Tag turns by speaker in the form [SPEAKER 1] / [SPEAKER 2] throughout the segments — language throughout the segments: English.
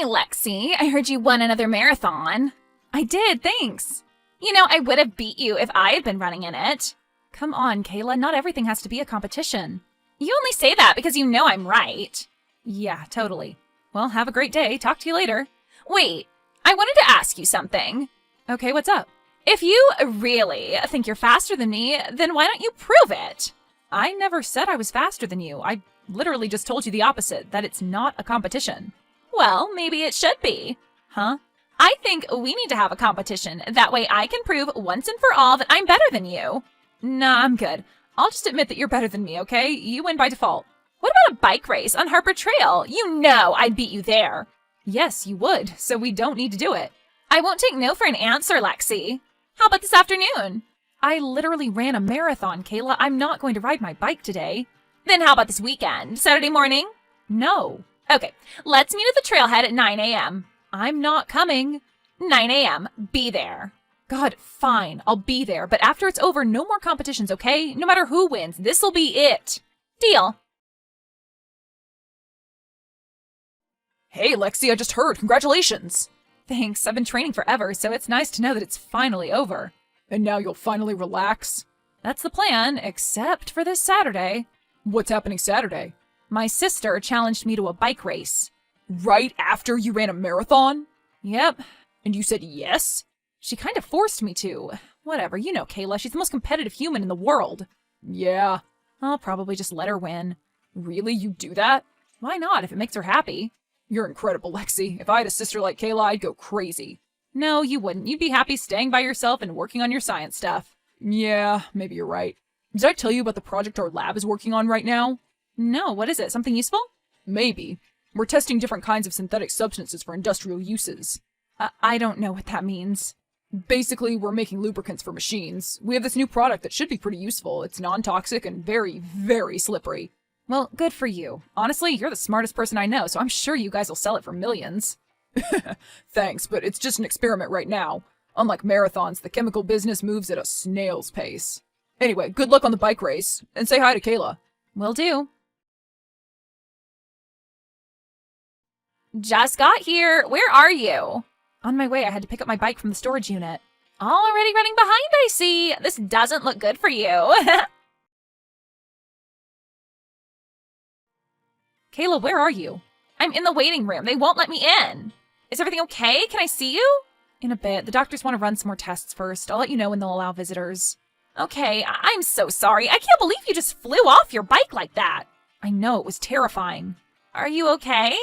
[SPEAKER 1] Hey, Lexi, I heard you won another marathon. I did, thanks. You know, I would have beat you if I had been running in it. Come on, Kayla, not everything has to be a competition. You only say that because you know I'm right. Yeah, totally. Well, have a great day. Talk to you later. Wait, I wanted to ask you something. Okay, what's up? If you really think you're faster than me, then why don't you prove it? I never said I was faster than you. I literally just told you the opposite, that it's not a competition. Well, maybe it should be. Huh? I think we need to have a competition. That way I can prove once and for all that I'm better than you. Nah, I'm good. I'll just admit that you're better than me, okay? You win by default. What about a bike race on Harper Trail? You know I'd beat you there. Yes, you would, so we don't need to do it. I won't take no for an answer, Lexi. How about this afternoon? I literally ran a marathon, Kayla. I'm not going to ride my bike today. Then how about this weekend? Saturday morning? No. Okay, let's meet at the trailhead at 9 a.m. I'm not coming. 9 a.m. Be there. God, fine. I'll be there. But after it's over, no more competitions, okay? No matter who wins, this'll be it. Deal.
[SPEAKER 2] Hey, Lexi, I just heard. Congratulations.
[SPEAKER 1] Thanks. I've been training forever, so it's nice to know that it's finally over.
[SPEAKER 2] And now you'll finally relax?
[SPEAKER 1] That's the plan, except for this Saturday.
[SPEAKER 2] What's happening Saturday?
[SPEAKER 1] My sister challenged me to a bike race.
[SPEAKER 2] Right after you ran a marathon?
[SPEAKER 1] Yep.
[SPEAKER 2] And you said yes?
[SPEAKER 1] She kind of forced me to. Whatever, you know Kayla, she's the most competitive human in the world.
[SPEAKER 2] Yeah.
[SPEAKER 1] I'll probably just let her win.
[SPEAKER 2] Really? You do that?
[SPEAKER 1] Why not, if it makes her happy?
[SPEAKER 2] You're incredible, Lexi. If I had a sister like Kayla, I'd go crazy.
[SPEAKER 1] No, you wouldn't. You'd be happy staying by yourself and working on your science stuff.
[SPEAKER 2] Yeah, maybe you're right. Did I tell you about the project our lab is working on right now?
[SPEAKER 1] No, what is it? Something useful?
[SPEAKER 2] Maybe. We're testing different kinds of synthetic substances for industrial uses.
[SPEAKER 1] I don't know what that means.
[SPEAKER 2] Basically, we're making lubricants for machines. We have this new product that should be pretty useful. It's non-toxic and very, very slippery.
[SPEAKER 1] Well, good for you. Honestly, you're the smartest person I know, so I'm sure you guys will sell it for millions.
[SPEAKER 2] Thanks, but it's just an experiment right now. Unlike marathons, the chemical business moves at a snail's pace. Anyway, good luck on the bike race, and say hi to Kayla.
[SPEAKER 1] Will do. Just got here. Where are you? On my way. I had to pick up my bike from the storage unit. Already running behind, I see. This doesn't look good for you. Kayla, where are you? I'm in the waiting room. They won't let me in. Is everything okay? Can I see you? In a bit. The doctors want to run some more tests first. I'll let you know when they'll allow visitors. Okay, I'm so sorry. I can't believe you just flew off your bike like that. I know, it was terrifying. Are you okay?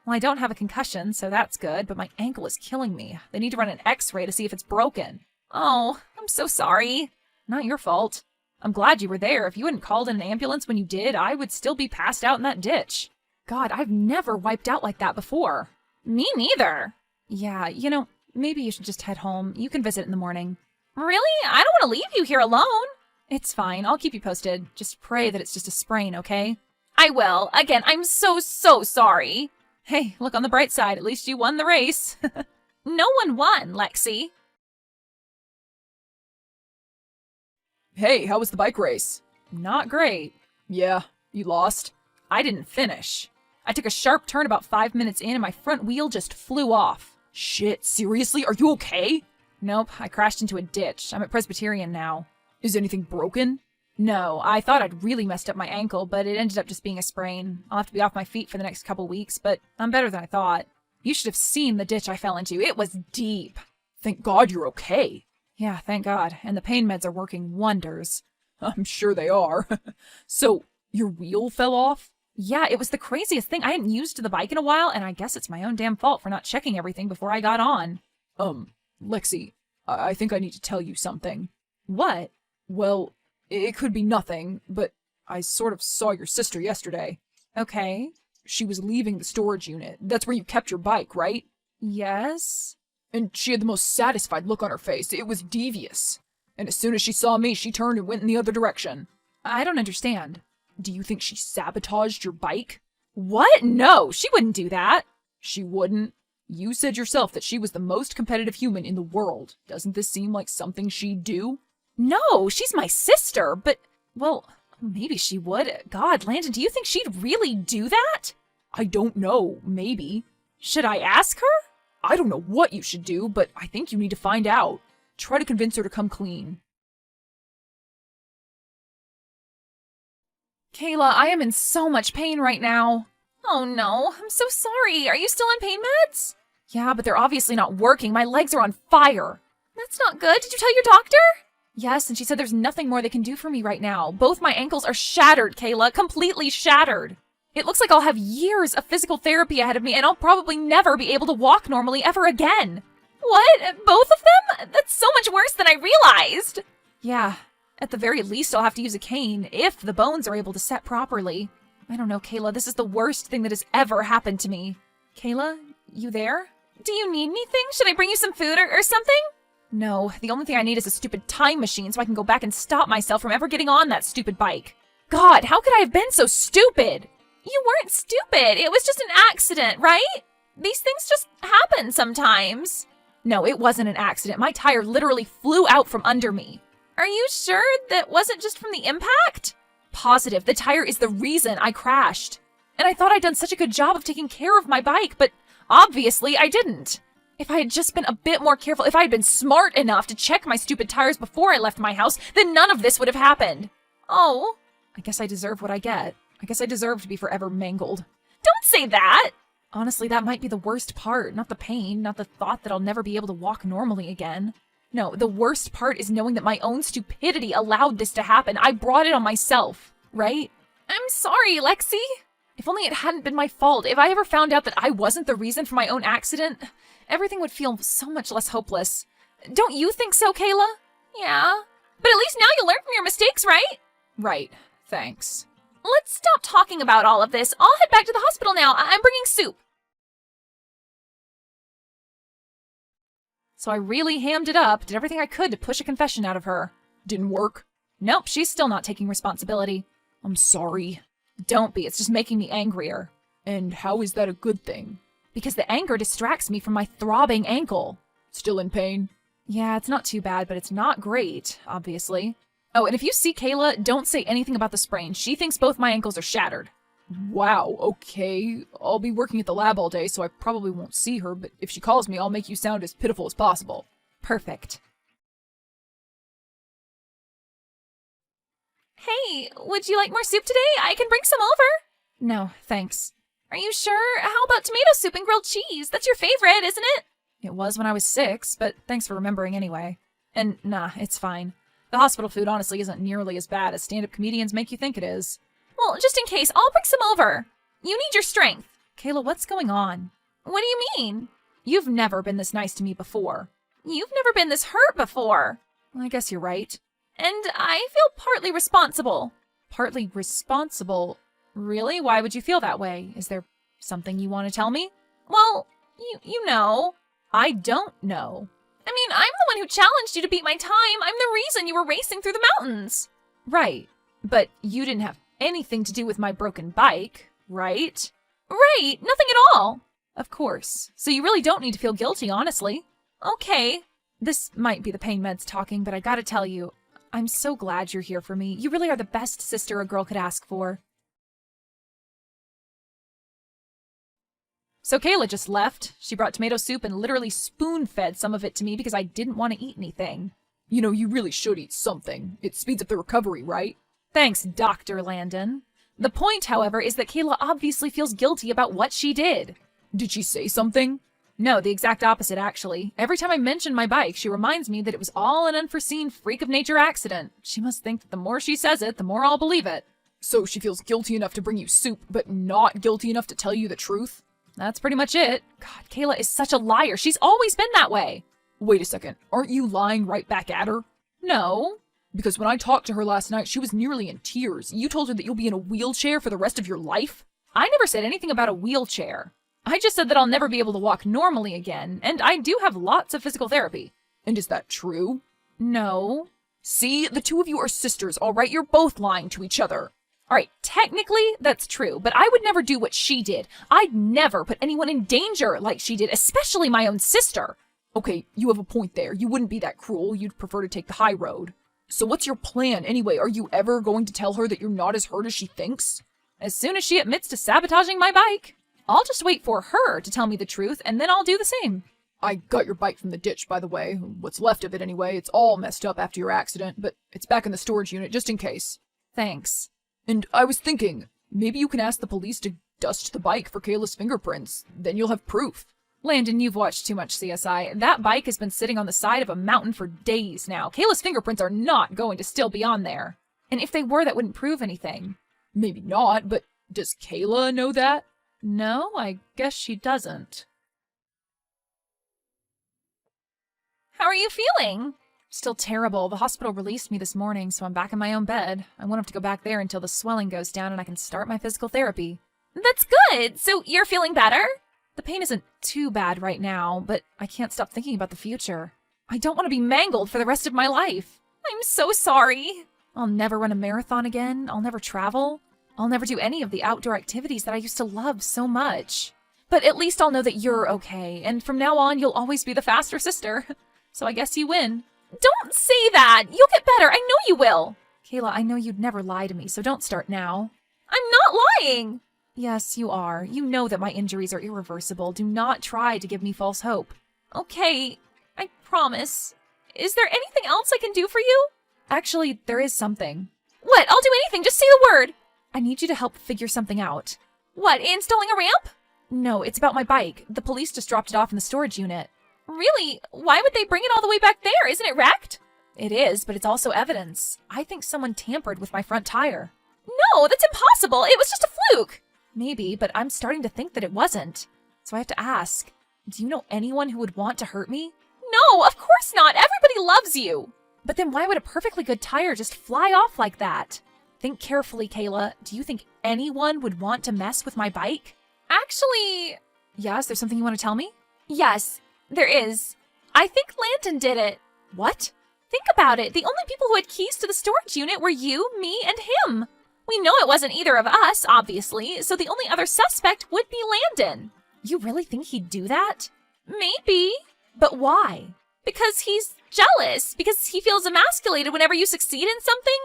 [SPEAKER 1] Well, I don't have a concussion, so that's good, but my ankle is killing me. They need to run an x-ray to see if it's broken. Oh, I'm so sorry. Not your fault. I'm glad you were there. If you hadn't called in an ambulance when you did, I would still be passed out in that ditch. God, I've never wiped out like that before. Me neither. Yeah, you know, maybe you should just head home. You can visit in the morning. Really? I don't want to leave you here alone. It's fine. I'll keep you posted. Just pray that it's just a sprain, okay? I will. Again, I'm so sorry. Hey, look on the bright side. At least you won the race. No one won, Lexi.
[SPEAKER 2] Hey, how was the bike race?
[SPEAKER 1] Not great.
[SPEAKER 2] Yeah, you lost.
[SPEAKER 1] I didn't finish. I took a sharp turn about 5 minutes in and my front wheel just flew off.
[SPEAKER 2] Shit, seriously? Are you okay?
[SPEAKER 1] Nope, I crashed into a ditch. I'm at Presbyterian now.
[SPEAKER 2] Is anything broken?
[SPEAKER 1] No, I thought I'd really messed up my ankle, but it ended up just being a sprain. I'll have to be off my feet for the next couple weeks, but I'm better than I thought. You should have seen the ditch I fell into. It was deep.
[SPEAKER 2] Thank God you're okay.
[SPEAKER 1] Yeah, thank God. And the pain meds are working wonders.
[SPEAKER 2] I'm sure they are. So, your wheel fell off?
[SPEAKER 1] Yeah, it was the craziest thing. I hadn't used the bike in a while, and I guess it's my own damn fault for not checking everything before I got on.
[SPEAKER 2] Lexi, I think I need to tell you something.
[SPEAKER 1] What?
[SPEAKER 2] Well, it could be nothing, but I sort of saw your sister yesterday.
[SPEAKER 1] Okay.
[SPEAKER 2] She was leaving the storage unit. That's where you kept your bike, right?
[SPEAKER 1] Yes.
[SPEAKER 2] And she had the most satisfied look on her face. It was devious. And as soon as she saw me, she turned and went in the other direction.
[SPEAKER 1] I don't understand.
[SPEAKER 2] Do you think she sabotaged your bike?
[SPEAKER 1] What? No, she wouldn't do that.
[SPEAKER 2] She wouldn't. You said yourself that she was the most competitive human in the world. Doesn't this seem like something she'd do?
[SPEAKER 1] No, she's my sister, but, well, maybe she would. God, Landon, do you think she'd really do that?
[SPEAKER 2] I don't know. Maybe.
[SPEAKER 1] Should I ask her?
[SPEAKER 2] I don't know what you should do, but I think you need to find out. Try to convince her to come clean.
[SPEAKER 1] Kayla, I am in so much pain right now. Oh no, I'm so sorry. Are you still on pain meds? Yeah, but they're obviously not working. My legs are on fire. That's not good. Did you tell your doctor? Yes, and she said there's nothing more they can do for me right now. Both my ankles are shattered, Kayla, completely shattered. It looks like I'll have years of physical therapy ahead of me, and I'll probably never be able to walk normally ever again. What? Both of them? That's so much worse than I realized. Yeah, at the very least I'll have to use a cane, if the bones are able to set properly. I don't know, Kayla, this is the worst thing that has ever happened to me. Kayla, you there? Do you need anything? Should I bring you some food or something? No, the only thing I need is a stupid time machine so I can go back and stop myself from ever getting on that stupid bike. God, how could I have been so stupid? You weren't stupid. It was just an accident, right? These things just happen sometimes. No, it wasn't an accident. My tire literally flew out from under me. Are you sure that wasn't just from the impact? Positive. The tire is the reason I crashed. And I thought I'd done such a good job of taking care of my bike, but obviously I didn't. If I had just been a bit more careful, if I had been smart enough to check my stupid tires before I left my house, then none of this would have happened. Oh, I guess I deserve what I get. I guess I deserve to be forever mangled. Don't say that! Honestly, that might be the worst part. Not the pain, not the thought that I'll never be able to walk normally again. No, the worst part is knowing that my own stupidity allowed this to happen. I brought it on myself, right? I'm sorry, Lexi. If only it hadn't been my fault. If I ever found out that I wasn't the reason for my own accident, everything would feel so much less hopeless. Don't you think so, Kayla? Yeah. But at least now you'll learn from your mistakes, right?
[SPEAKER 2] Right. Thanks.
[SPEAKER 1] Let's stop talking about all of this. I'll head back to the hospital now. I'm bringing soup. So I really hammed it up, did everything I could to push a confession out of her.
[SPEAKER 2] Didn't work?
[SPEAKER 1] Nope, she's still not taking responsibility.
[SPEAKER 2] I'm sorry.
[SPEAKER 1] Don't be, it's just making me angrier.
[SPEAKER 2] And how is that a good thing?
[SPEAKER 1] Because the anger distracts me from my throbbing ankle.
[SPEAKER 2] Still in pain?
[SPEAKER 1] Yeah, it's not too bad, but it's not great, obviously. Oh, and if you see Kayla, don't say anything about the sprain. She thinks both my ankles are shattered.
[SPEAKER 2] Wow, okay. I'll be working at the lab all day, so I probably won't see her, but if she calls me, I'll make you sound as pitiful as possible.
[SPEAKER 1] Perfect. Hey, would you like more soup today? I can bring some over. No, thanks. Are you sure? How about tomato soup and grilled cheese? That's your favorite, isn't it? It was when I was 6, but thanks for remembering anyway. And nah, it's fine. The hospital food honestly isn't nearly as bad as stand-up comedians make you think it is. Well, just in case, I'll bring some over. You need your strength. Kayla, what's going on? What do you mean? You've never been this nice to me before. You've never been this hurt before. I guess you're right. And I feel partly responsible. Partly responsible? Really? Why would you feel that way? Is there something you want to tell me? Well, you know. I don't know. I mean, I'm the one who challenged you to beat my time. I'm the reason you were racing through the mountains. Right. But you didn't have anything to do with my broken bike, right? Right. Nothing at all. Of course. So you really don't need to feel guilty, honestly. Okay. This might be the pain meds talking, but I gotta tell you, I'm so glad you're here for me. You really are the best sister a girl could ask for. So Kayla just left. She brought tomato soup and literally spoon-fed some of it to me because I didn't want to eat anything.
[SPEAKER 2] You know, you really should eat something. It speeds up the recovery, right?
[SPEAKER 1] Thanks, Dr. Landon. The point, however, is that Kayla obviously feels guilty about what she did.
[SPEAKER 2] Did she say something?
[SPEAKER 1] No, the exact opposite, actually. Every time I mention my bike, she reminds me that it was all an unforeseen freak-of-nature accident. She must think that the more she says it, the more I'll believe it.
[SPEAKER 2] So she feels guilty enough to bring you soup, but not guilty enough to tell you the truth?
[SPEAKER 1] That's pretty much it. God, Kayla is such a liar. She's always been that way.
[SPEAKER 2] Wait a second. Aren't you lying right back at her?
[SPEAKER 1] No.
[SPEAKER 2] Because when I talked to her last night, she was nearly in tears. You told her that you'll be in a wheelchair for the rest of your life?
[SPEAKER 1] I never said anything about a wheelchair. I just said that I'll never be able to walk normally again, and I do have lots of physical therapy.
[SPEAKER 2] And is that true?
[SPEAKER 1] No.
[SPEAKER 2] See, the two of you are sisters, all right? You're both lying to each other.
[SPEAKER 1] All right, technically, that's true, but I would never do what she did. I'd never put anyone in danger like she did, especially my own sister.
[SPEAKER 2] Okay, you have a point there. You wouldn't be that cruel. You'd prefer to take the high road. So what's your plan anyway? Are you ever going to tell her that you're not as hurt as she thinks?
[SPEAKER 1] As soon as she admits to sabotaging my bike. I'll just wait for her to tell me the truth, and then I'll do the same.
[SPEAKER 2] I got your bike from the ditch, by the way. What's left of it, anyway. It's all messed up after your accident, but it's back in the storage unit just in case.
[SPEAKER 1] Thanks.
[SPEAKER 2] And I was thinking, maybe you can ask the police to dust the bike for Kayla's fingerprints. Then you'll have proof.
[SPEAKER 1] Landon, you've watched too much CSI. That bike has been sitting on the side of a mountain for days now. Kayla's fingerprints are not going to still be on there. And if they were, that wouldn't prove anything.
[SPEAKER 2] Maybe not, but does Kayla know that?
[SPEAKER 1] No, I guess she doesn't. How are you feeling? Still terrible. The hospital released me this morning, so I'm back in my own bed. I won't have to go back there until the swelling goes down and I can start my physical therapy. That's good. So you're feeling better? The pain isn't too bad right now, but I can't stop thinking about the future. I don't want to be mangled for the rest of my life. I'm so sorry. I'll never run a marathon again. I'll never travel. I'll never do any of the outdoor activities that I used to love so much. But at least I'll know that you're okay, and from now on, you'll always be the faster sister. So I guess you win. Don't say that! You'll get better, I know you will! Kayla, I know you'd never lie to me, so don't start now. I'm not lying! Yes, you are. You know that my injuries are irreversible. Do not try to give me false hope. Okay, I promise. Is there anything else I can do for you? Actually, there is something. What? I'll do anything, just say the word! I need you to help figure something out. What, installing a ramp? No, it's about my bike. The police just dropped it off in the storage unit. Really? Why would they bring it all the way back there? Isn't it wrecked? It is, but it's also evidence. I think someone tampered with my front tire. No, that's impossible. It was just a fluke. Maybe, but I'm starting to think that it wasn't. So I have to ask, do you know anyone who would want to hurt me? No, of course not. Everybody loves you. But then why would a perfectly good tire just fly off like that? Think carefully, Kayla. Do you think anyone would want to mess with my bike? Actually... Yeah, is there something you want to tell me? Yes, there is. I think Landon did it. What? Think about it. The only people who had keys to the storage unit were you, me, and him. We know it wasn't either of us, obviously, so the only other suspect would be Landon. You really think he'd do that? Maybe. But why? Because he's jealous. Because he feels emasculated whenever you succeed in something.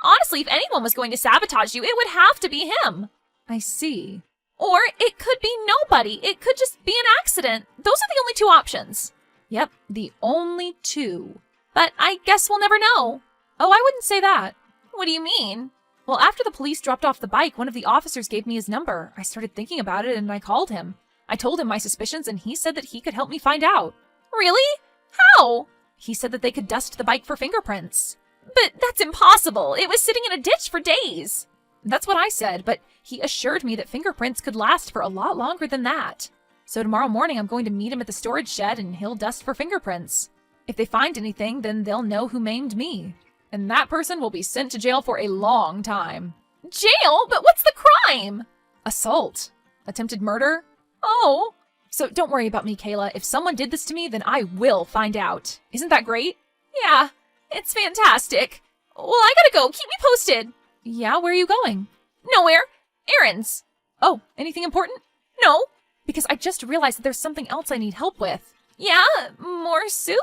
[SPEAKER 1] Honestly, if anyone was going to sabotage you, it would have to be him. I see. Or it could be nobody. It could just be an accident. Those are the only two options. Yep, the only two. But I guess we'll never know. Oh, I wouldn't say that. What do you mean? Well, after the police dropped off the bike, one of the officers gave me his number. I started thinking about it and I called him. I told him my suspicions and he said that he could help me find out. Really? How? He said that they could dust the bike for fingerprints. But that's impossible. It was sitting in a ditch for days. That's what I said, but he assured me that fingerprints could last for a lot longer than that. So tomorrow morning I'm going to meet him at the storage shed and he'll dust for fingerprints. If they find anything, then they'll know who maimed me. And that person will be sent to jail for a long time. Jail? But what's the crime? Assault. Attempted murder? Oh. So don't worry about me, Kayla. If someone did this to me, then I will find out. Isn't that great? Yeah, it's fantastic. Well, I gotta go. Keep me posted. Yeah, where are you going? Nowhere. Errands. Oh, anything important? No. Because I just realized that there's something else I need help with. Yeah? More soup?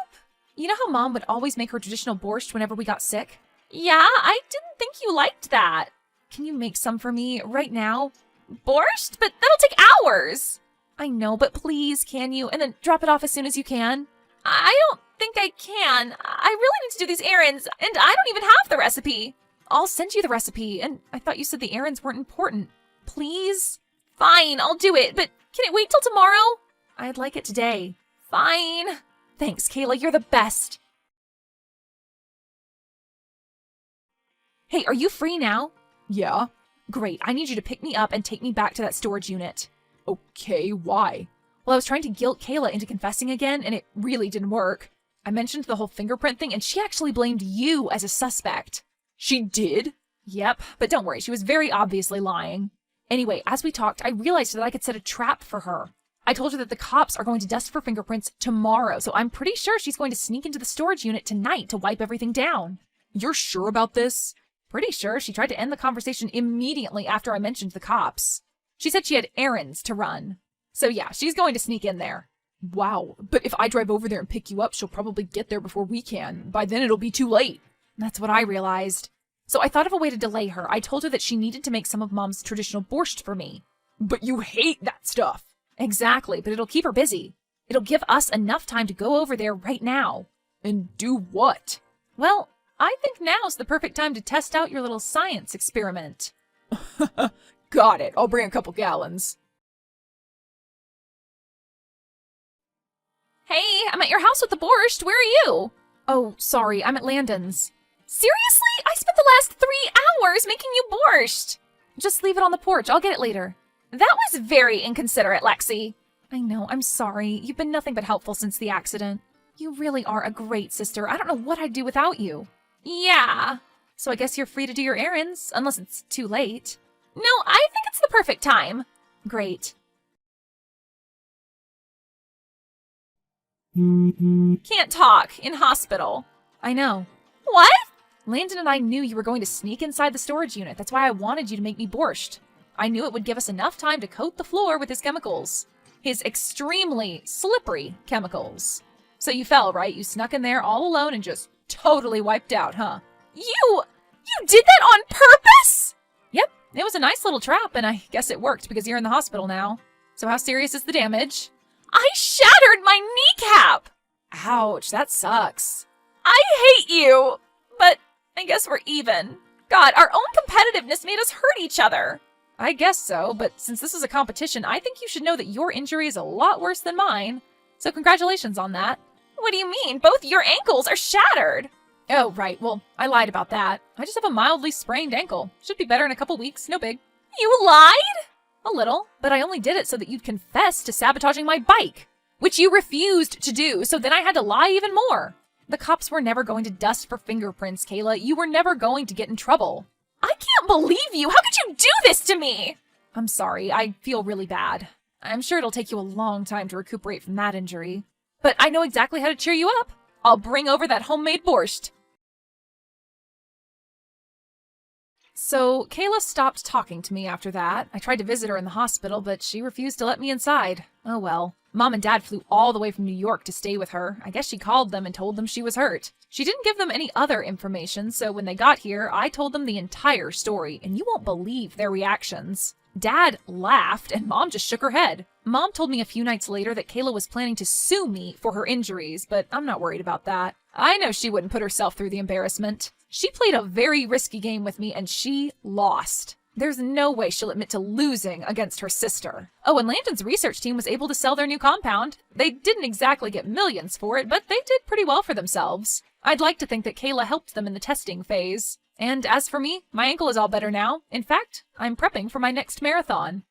[SPEAKER 1] You know how Mom would always make her traditional borscht whenever we got sick? Yeah, I didn't think you liked that. Can you make some for me right now? Borscht? But that'll take hours. I know, but please, can you? And then drop it off as soon as you can. I don't think I can. I really need to do these errands, and I don't even have the recipe. I'll send you the recipe, and I thought you said the errands weren't important. Please? Fine, I'll do it, but can it wait till tomorrow? I'd like it today. Fine. Thanks, Kayla, you're the best. Hey, are you free now?
[SPEAKER 2] Yeah.
[SPEAKER 1] Great, I need you to pick me up and take me back to that storage unit.
[SPEAKER 2] Okay, why?
[SPEAKER 1] Well, I was trying to guilt Kayla into confessing again, and it really didn't work. I mentioned the whole fingerprint thing, and she actually blamed you as a suspect.
[SPEAKER 2] She did?
[SPEAKER 1] Yep, but don't worry, she was very obviously lying. Anyway, as we talked, I realized that I could set a trap for her. I told her that the cops are going to dust for fingerprints tomorrow, so I'm pretty sure she's going to sneak into the storage unit tonight to wipe everything down.
[SPEAKER 2] You're sure about this?
[SPEAKER 1] Pretty sure. She tried to end the conversation immediately after I mentioned the cops. She said she had errands to run. So yeah, she's going to sneak in there.
[SPEAKER 2] Wow, but if I drive over there and pick you up, she'll probably get there before we can. By then it'll be too late.
[SPEAKER 1] That's what I realized. So I thought of a way to delay her. I told her that she needed to make some of Mom's traditional borscht for me.
[SPEAKER 2] But you hate that stuff.
[SPEAKER 1] Exactly, but it'll keep her busy. It'll give us enough time to go over there right now.
[SPEAKER 2] And do what?
[SPEAKER 1] Well, I think now's the perfect time to test out your little science experiment.
[SPEAKER 2] Got it. I'll bring a couple gallons.
[SPEAKER 1] Hey, I'm at your house with the borscht. Where are you? Oh, sorry, I'm at Landon's. Seriously? I spent the last 3 hours making you borscht. Just leave it on the porch. I'll get it later. That was very inconsiderate, Lexi. I know, I'm sorry. You've been nothing but helpful since the accident. You really are a great sister. I don't know what I'd do without you. Yeah. So I guess you're free to do your errands, unless it's too late. No, I think it's the perfect time. Great. Can't talk. In hospital. I know. What? Landon and I knew you were going to sneak inside the storage unit. That's why I wanted you to make me borscht. I knew it would give us enough time to coat the floor with his chemicals. His extremely slippery chemicals. So you fell, right? You snuck in there all alone and just totally wiped out, huh? You did that on purpose? Yep, it was a nice little trap, and I guess it worked because you're in the hospital now. So how serious is the damage? I shattered my kneecap! Ouch, that sucks. I hate you! But I guess we're even. God, our own competitiveness made us hurt each other. I guess so, but since this is a competition, I think you should know that your injury is a lot worse than mine. So congratulations on that. What do you mean? Both your ankles are shattered. Oh, right. Well, I lied about that. I just have a mildly sprained ankle. Should be better in a couple weeks. No big. You lied? A little, but I only did it so that you'd confess to sabotaging my bike, which you refused to do, so then I had to lie even more. The cops were never going to dust for fingerprints, Kayla. You were never going to get in trouble. I can't believe you! How could you do this to me? I'm sorry. I feel really bad. I'm sure it'll take you a long time to recuperate from that injury. But I know exactly how to cheer you up. I'll bring over that homemade borscht. So, Kayla stopped talking to me after that. I tried to visit her in the hospital, but she refused to let me inside. Oh well. Mom and Dad flew all the way from New York to stay with her. I guess she called them and told them she was hurt. She didn't give them any other information, so when they got here, I told them the entire story, and you won't believe their reactions. Dad laughed, and Mom just shook her head. Mom told me a few nights later that Kayla was planning to sue me for her injuries, but I'm not worried about that. I know she wouldn't put herself through the embarrassment. She played a very risky game with me, and she lost. There's no way she'll admit to losing against her sister. Oh, and Landon's research team was able to sell their new compound. They didn't exactly get millions for it, but they did pretty well for themselves. I'd like to think that Kayla helped them in the testing phase. And as for me, my ankle is all better now. In fact, I'm prepping for my next marathon.